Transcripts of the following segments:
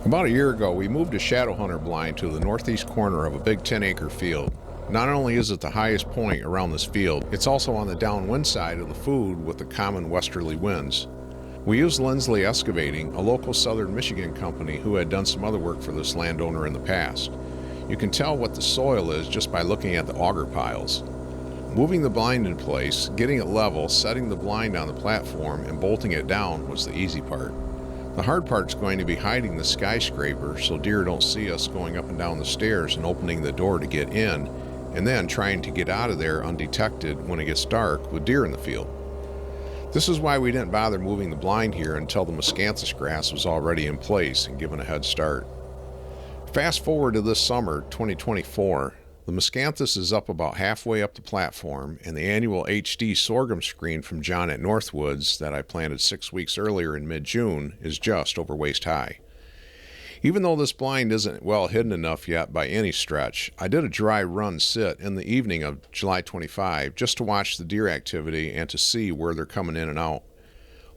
About a year ago, we moved a shadow hunter blind to the northeast corner of a big 10-acre field. Not only is it the highest point around this field, it's also on the downwind side of the food with the common westerly winds. We used Lindsley Excavating, a local southern Michigan company who had done some other work for this landowner in the past. You can tell what the soil is just by looking at the auger piles. Moving the blind in place, getting it level, setting the blind on the platform, and bolting it down was the easy part. The hard part's going to be hiding the skyscraper so deer don't see us going up and down the stairs and opening the door to get in, and then trying to get out of there undetected when it gets dark with deer in the field. This is why we didn't bother moving the blind here until the Miscanthus grass was already in place and given a head start. Fast forward to this summer, 2024, the Miscanthus is up about halfway up the platform, and the annual HD sorghum screen from John at Northwoods that I planted 6 weeks earlier in mid-June is just over waist high. Even though this blind isn't well hidden enough yet by any stretch, I did a dry run sit in the evening of July 25 just to watch the deer activity and to see where they're coming in and out.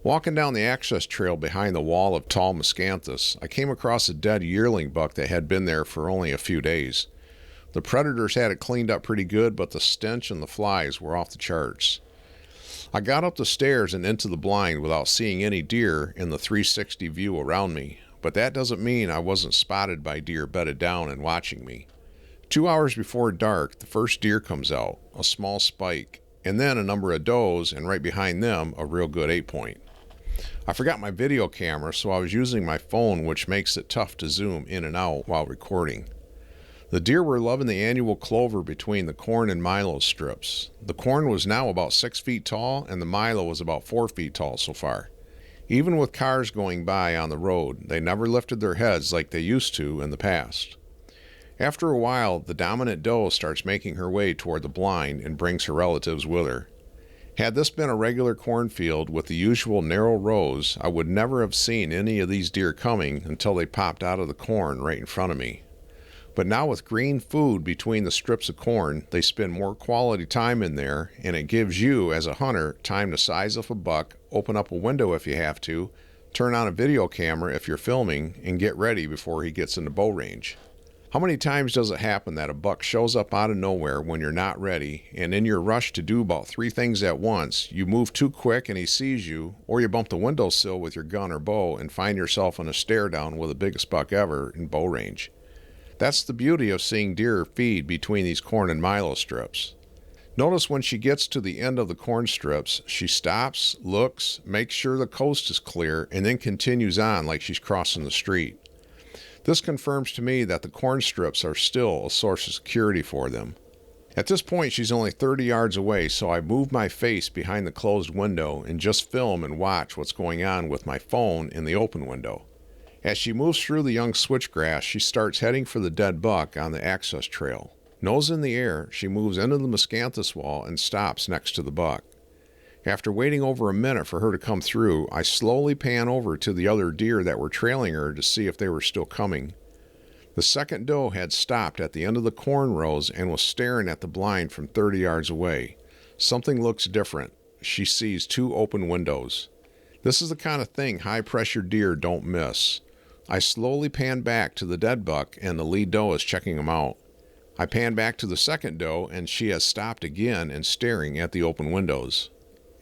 Walking down the access trail behind the wall of tall Miscanthus, I came across a dead yearling buck that had been there for only a few days. The predators had it cleaned up pretty good, but the stench and the flies were off the charts. I got up the stairs and into the blind without seeing any deer in the 360 view around me, but that doesn't mean I wasn't spotted by deer bedded down and watching me. 2 hours before dark, the first deer comes out, a small spike, and then a number of does, and right behind them, a real good 8-point. I forgot my video camera, so I was using my phone, which makes it tough to zoom in and out while recording. The deer were loving the annual clover between the corn and milo strips. The corn was now about 6 feet tall, and the milo was about 4 feet tall so far. Even with cars going by on the road, they never lifted their heads like they used to in the past. After a while, the dominant doe starts making her way toward the blind and brings her relatives with her. Had this been a regular cornfield with the usual narrow rows, I would never have seen any of these deer coming until they popped out of the corn right in front of me. But now with green food between the strips of corn, they spend more quality time in there, and it gives you, as a hunter, time to size up a buck, open up a window if you have to, turn on a video camera if you're filming, and get ready before he gets into bow range. How many times does it happen that a buck shows up out of nowhere when you're not ready, and in your rush to do about 3 things at once, you move too quick and he sees you, or you bump the windowsill with your gun or bow and find yourself in a stare down with the biggest buck ever in bow range? That's the beauty of seeing deer feed between these corn and milo strips. Notice when she gets to the end of the corn strips, she stops, looks, makes sure the coast is clear, and then continues on like she's crossing the street. This confirms to me that the corn strips are still a source of security for them. At this point, she's only 30 yards away, so I move my face behind the closed window and just film and watch what's going on with my phone in the open window. As she moves through the young switchgrass, she starts heading for the dead buck on the access trail. Nose in the air, she moves into the Miscanthus wall and stops next to the buck. After waiting over a minute for her to come through, I slowly pan over to the other deer that were trailing her to see if they were still coming. The second doe had stopped at the end of the corn rows and was staring at the blind from 30 yards away. Something looks different. She sees 2 open windows. This is the kind of thing high-pressure deer don't miss. I slowly pan back to the dead buck, and the lead doe is checking him out. I pan back to the second doe, and she has stopped again and staring at the open windows.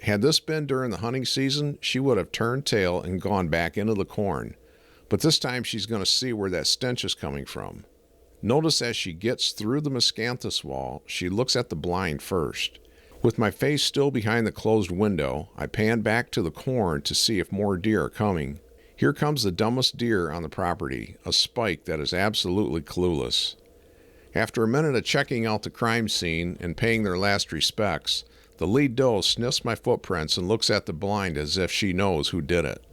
Had this been during the hunting season, she would have turned tail and gone back into the corn. But this time she's going to see where that stench is coming from. Notice as she gets through the Miscanthus wall, she looks at the blind first. With my face still behind the closed window, I pan back to the corn to see if more deer are coming. Here comes the dumbest deer on the property, a spike that is absolutely clueless. After a minute of checking out the crime scene and paying their last respects, the lead doe sniffs my footprints and looks at the blind as if she knows who did it.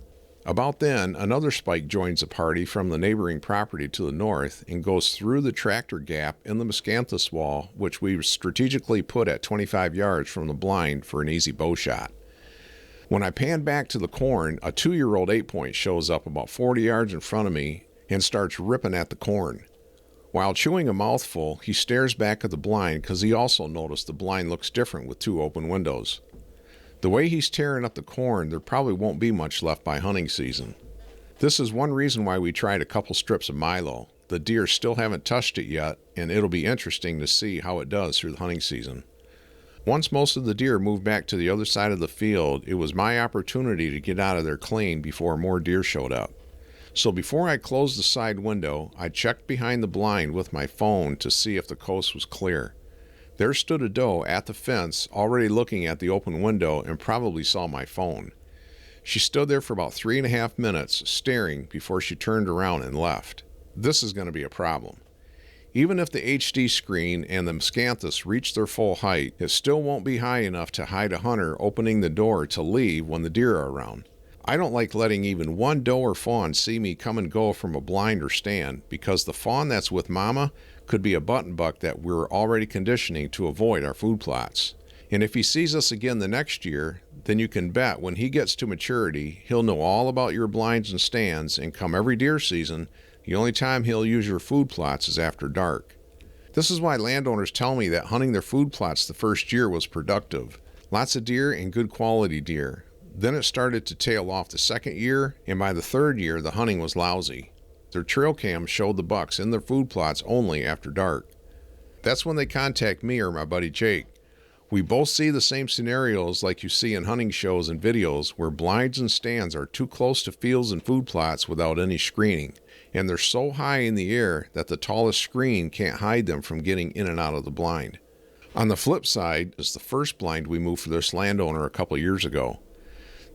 About then, another spike joins the party from the neighboring property to the north and goes through the tractor gap in the Miscanthus wall, which we strategically put at 25 yards from the blind for an easy bow shot. When I pan back to the corn, a 2-year-old 8-point shows up about 40 yards in front of me and starts ripping at the corn. While chewing a mouthful, he stares back at the blind because he also noticed the blind looks different with 2 open windows. The way he's tearing up the corn, there probably won't be much left by hunting season. This is one reason why we tried a couple strips of milo. The deer still haven't touched it yet, and it'll be interesting to see how it does through the hunting season. Once most of the deer moved back to the other side of the field, it was my opportunity to get out of there clean before more deer showed up. So before I closed the side window, I checked behind the blind with my phone to see if the coast was clear. There stood a doe at the fence, already looking at the open window, and probably saw my phone. She stood there for about 3.5 minutes, staring, before she turned around and left. This is going to be a problem. Even if the HD screen and the Miscanthus reach their full height, it still won't be high enough to hide a hunter opening the door to leave when the deer are around. I don't like letting even one doe or fawn see me come and go from a blind or stand, because the fawn that's with mama could be a button buck that we're already conditioning to avoid our food plots. And if he sees us again the next year, then you can bet when he gets to maturity, he'll know all about your blinds and stands, and come every deer season, the only time he'll use your food plots is after dark. This is why landowners tell me that hunting their food plots the first year was productive. Lots of deer and good quality deer. Then it started to tail off the second year, and by the third year the hunting was lousy. Their trail cams showed the bucks in their food plots only after dark. That's when they contact me or my buddy Jake. We both see the same scenarios like you see in hunting shows and videos where blinds and stands are too close to fields and food plots without any screening, and they're so high in the air that the tallest screen can't hide them from getting in and out of the blind. On the flip side is the first blind we moved for this landowner a couple years ago.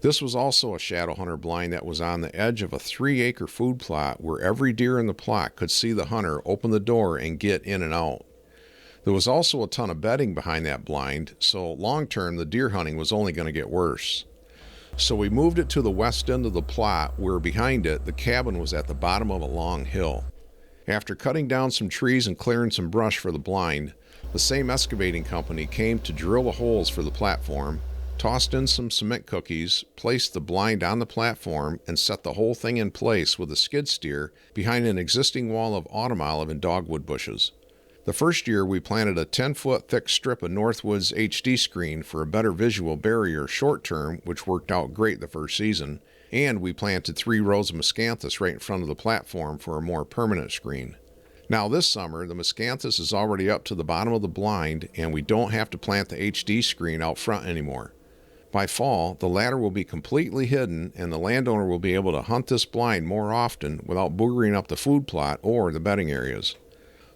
This was also a shadow hunter blind that was on the edge of a 3-acre food plot where every deer in the plot could see the hunter open the door and get in and out. There was also a ton of bedding behind that blind, so long term the deer hunting was only going to get worse. So we moved it to the west end of the plot where behind it the cabin was at the bottom of a long hill. After cutting down some trees and clearing some brush for the blind, the same excavating company came to drill the holes for the platform, tossed in some cement cookies, placed the blind on the platform, and set the whole thing in place with a skid steer behind an existing wall of autumn olive and dogwood bushes. The first year we planted a 10-foot thick strip of Northwood's HD screen for a better visual barrier short term, which worked out great the first season, and we planted 3 rows of Miscanthus right in front of the platform for a more permanent screen. Now this summer, the Miscanthus is already up to the bottom of the blind, and we don't have to plant the HD screen out front anymore. By fall, the latter will be completely hidden, and the landowner will be able to hunt this blind more often without boogering up the food plot or the bedding areas.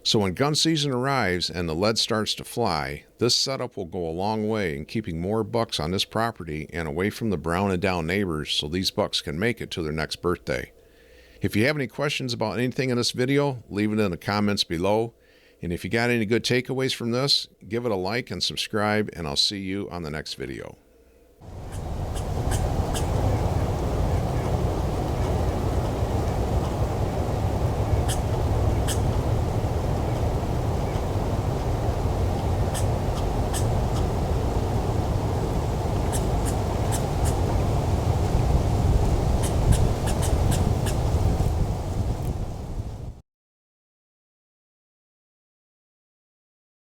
So when gun season arrives and the lead starts to fly, this setup will go a long way in keeping more bucks on this property and away from the brown and down neighbors so these bucks can make it to their next birthday. If you have any questions about anything in this video, leave it in the comments below. And if you got any good takeaways from this, give it a like and subscribe, and I'll see you on the next video.